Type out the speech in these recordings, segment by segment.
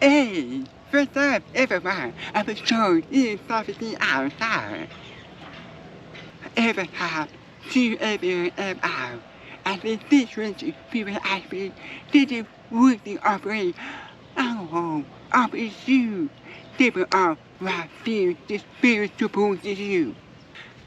Hey, what's up, everyone? Episode is obviously outside. Every time, to everyone out. And in this situation, people ask me, did you really operate alcohol of issue? People are what feel this spirit supposed to do.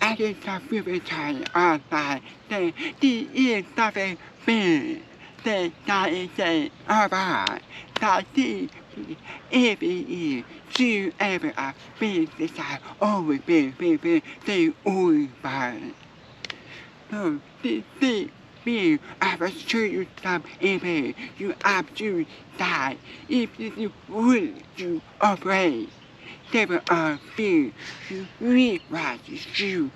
I just have people trying outside that this is something big. That is a alright. That this every year, to every business I always been, they always buy. So this being I will show you some embed. You absolutely die if you really to operate. They will feel you realize you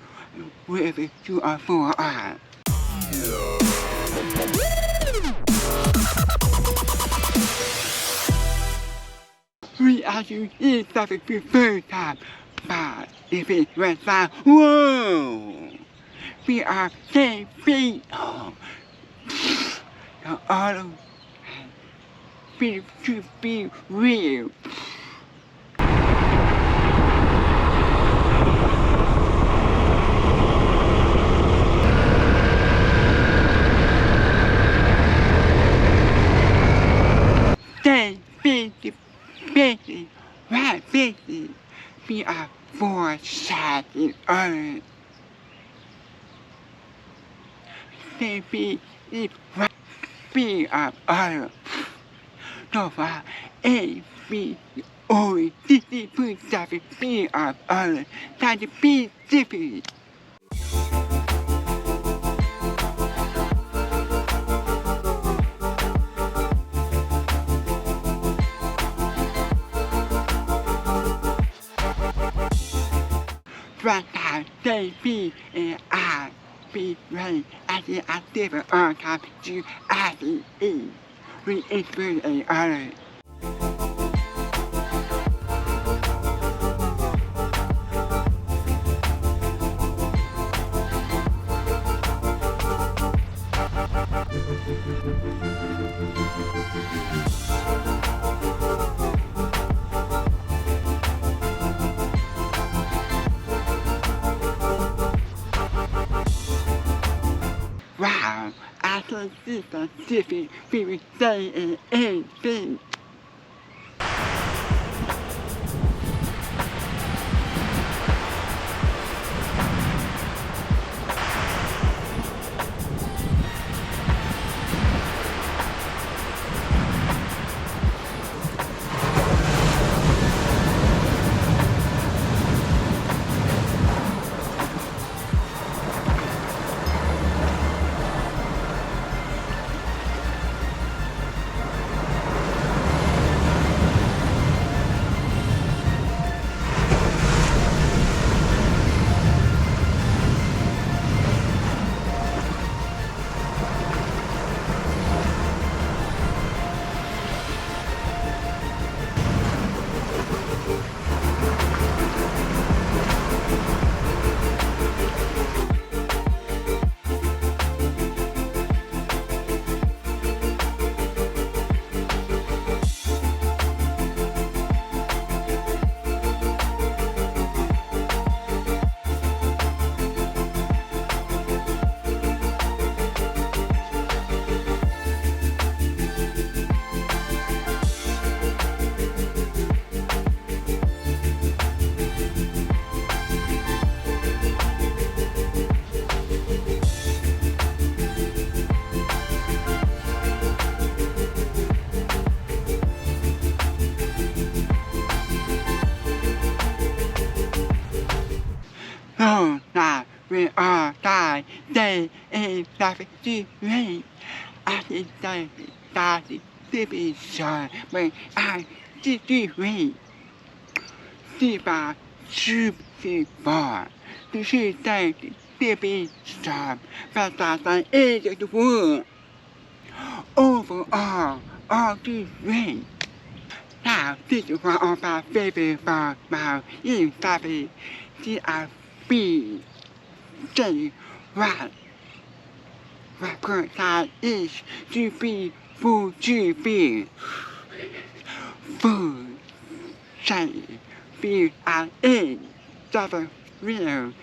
wherever you are for art. We are using something for the first time, but if it went down, whoa! We are 10 feet the auto to be real. Right, busy. We are four shots in earth. They be it right be of earth. So far, A, B, O, D, put something be of earth. That be different. Right now, they be and I be ready as the active archive to actually eat. We experience a other. Wow, I can see the difference between day and anything. No, now we all die. They ain't nothing to me. I think they started to be sure when I did me. See by super far. The shit they to be sure, but that's an age of the world. Overall, all this rain. Now, this is one of my favorite songs now in Saturday. See, I feel say what person is to be full to be full shade view at in double real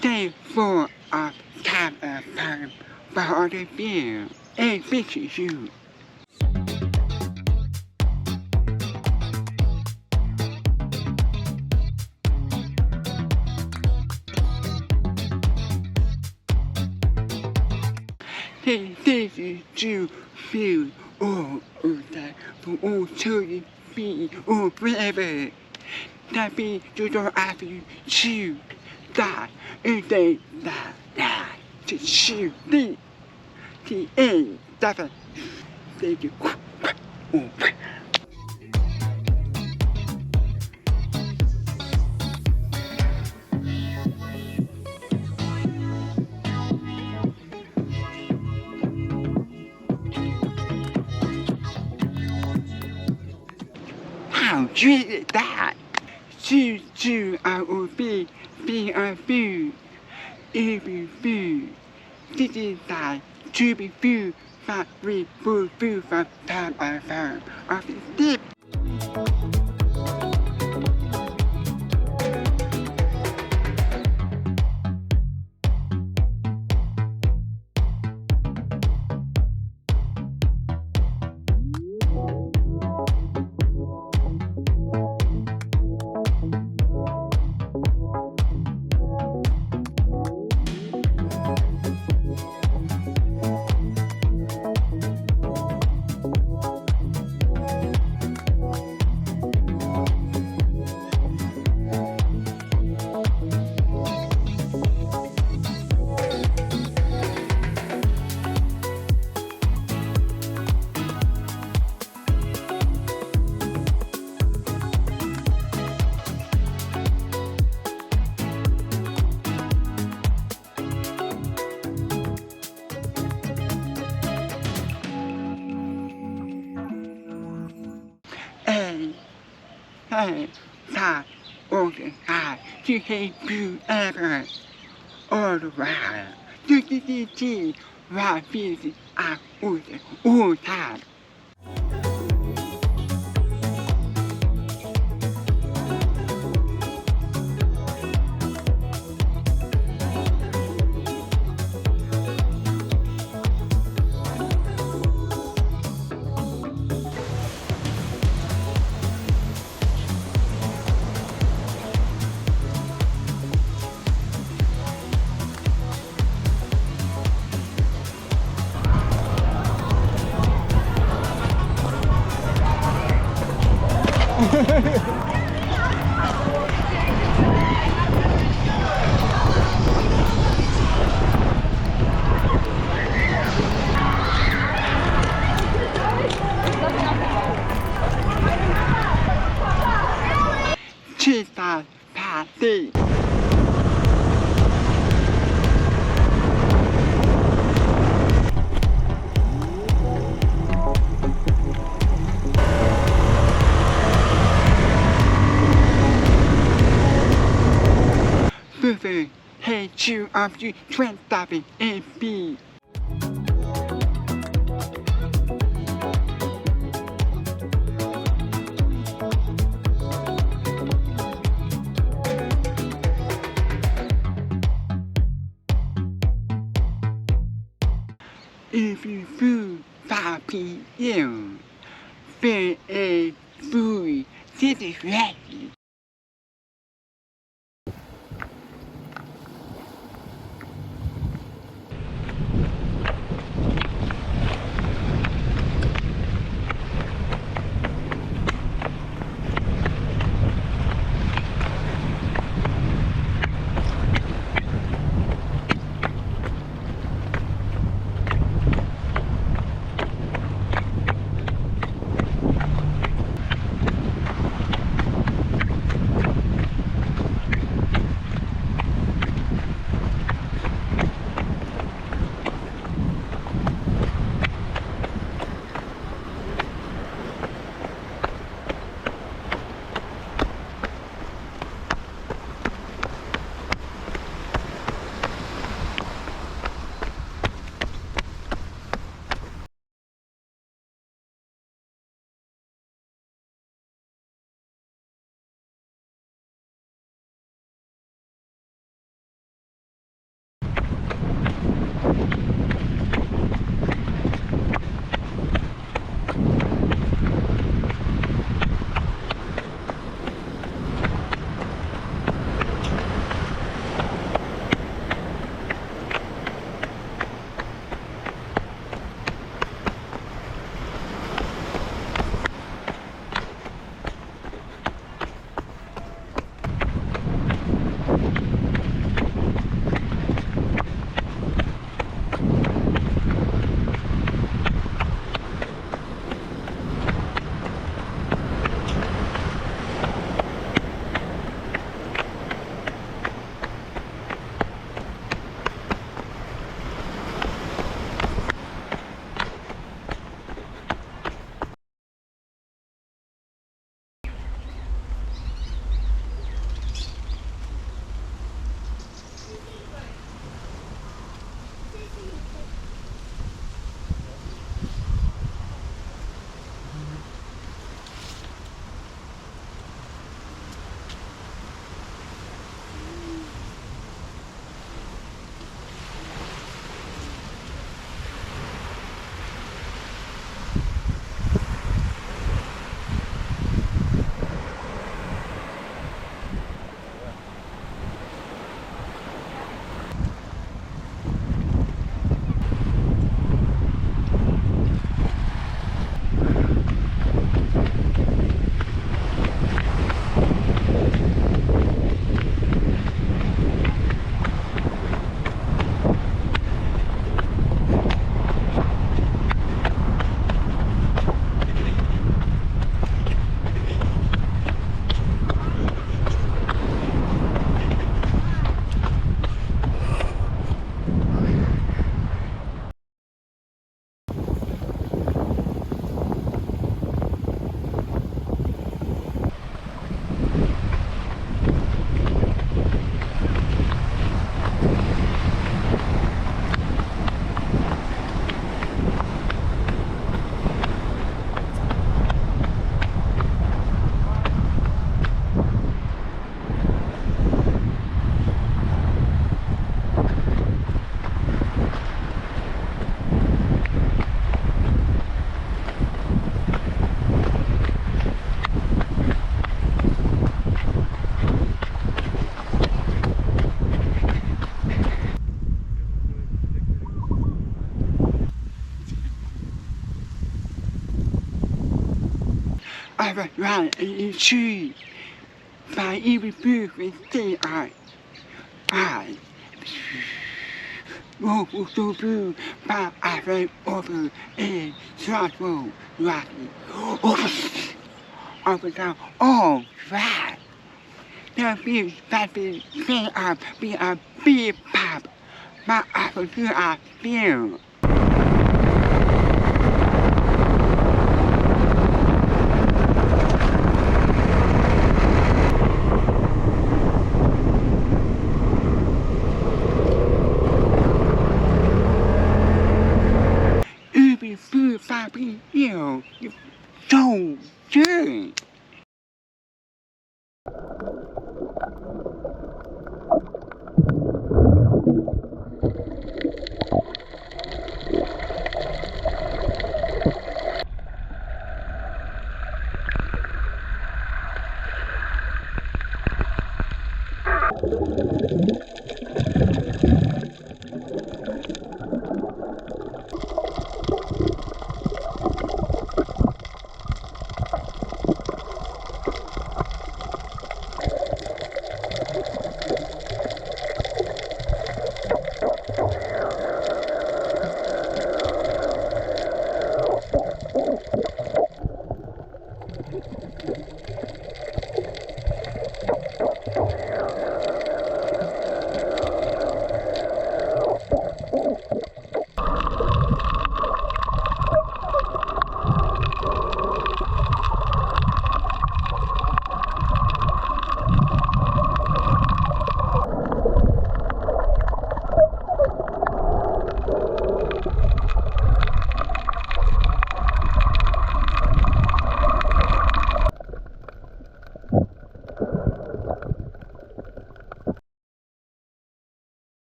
day full of camera time for the view and fixes you. This is to feel all of that for all to be or forever. That be to the after to die and they die to shoot the end that they do. How treated that? I will be a food. Every food. This is that to be food that we food from time and time of the dip. Hey, that organ high, you hate you ever. All around, you right busy, I order all time. Cheese party. Further, hey, you of you 20 MB. If you food 5 p.m. Fair and food, this is ready. right in tree. By even moving they are. I move to blue, but I went over a struggle, rocking over down all right. There be that be a big pop, but I will do a feel. Food fabric, you so good.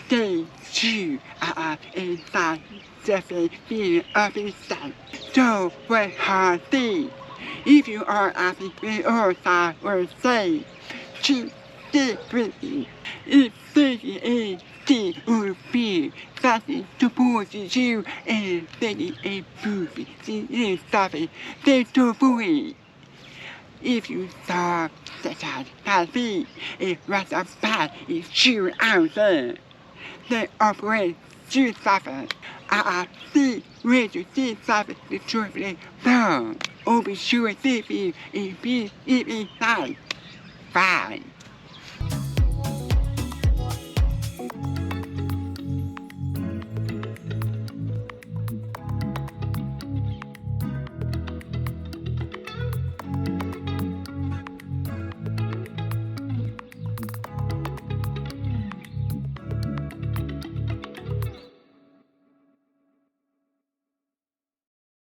Day 2 inside the being of inside. So what hard thing? If you are asking me or side or say, choose differently. If thinking is D or B, something supports you and thinking a movie. See, is something they to believe. if you saw such as coffee, it was about is 2 ounces. They operate sea surface. See where to sea surface the shortly down. Or be sure to see if it's inside. 5.